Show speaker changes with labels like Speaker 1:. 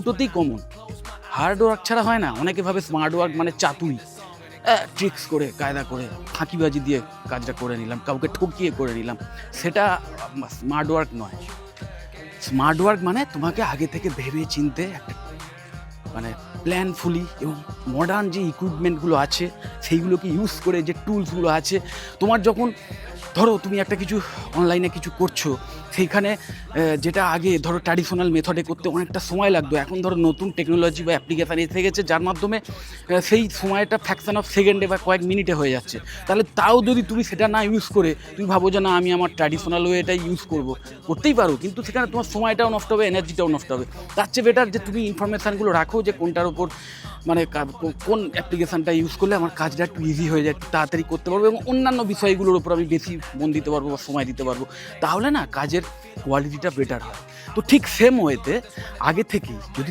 Speaker 1: দুটোতেই common. Hard work ছাড়া হয় না। অনেকে ভাবে স্মার্ট ওয়ার্ক মানে চাতুরি, ট্রিক্স করে, কায়দা করে, ফাঁকিবাজি দিয়ে কাজটা করে নিলাম, কাউকে ঠকিয়ে করে নিলাম। সেটা স্মার্ট ওয়ার্ক নয়। স্মার্ট ওয়ার্ক মানে তোমাকে আগে থেকে ভেবে চিন্তে একটা মানে প্ল্যানফুলি এবং মডার্ন যে ইকুইপমেন্টগুলো আছে সেইগুলোকে ইউজ করে, যে টুলসগুলো আছে, তোমার যখন ধরো তুমি একটা কিছু অনলাইনে কিছু করছো, সেইখানে যেটা আগে ধরো ট্র্যাডিশনাল মেথডে করতে অনেকটা সময় লাগতো, এখন ধরো নতুন টেকনোলজি বা অ্যাপ্লিকেশান এসে গেছে যার মাধ্যমে সেই সময়টা ফ্র্যাকশন অফ সেকেন্ডে বা কয়েক মিনিটে হয়ে যাচ্ছে। তাহলে তাও যদি তুমি সেটা না ইউজ করে তুমি ভাবো যে না আমি আমার ট্র্যাডিশনাল ওয়েটাই ইউজ করবো, করতেই পারো, কিন্তু সেখানে তোমার সময়টাও নষ্ট হবে, এনার্জিটাও নষ্ট হবে। তার চেয়ে বেটার যে তুমি ইনফরমেশানগুলো রাখো যে কোনটার ওপর মানে কোন অ্যাপ্লিকেশানটা ইউজ করলে আমার কাজটা একটু ইজি হয়ে যায়, একটু তাড়াতাড়ি করতে পারবো এবং অন্যান্য বিষয়গুলোর উপর আমি বেশি মন দিতে পারবো বা সময় দিতে পারবো। তাহলে না কাজের কোয়ালিটিটা বেটার হয়। তো ঠিক সেম ওয়েতে আগে থেকেই যদি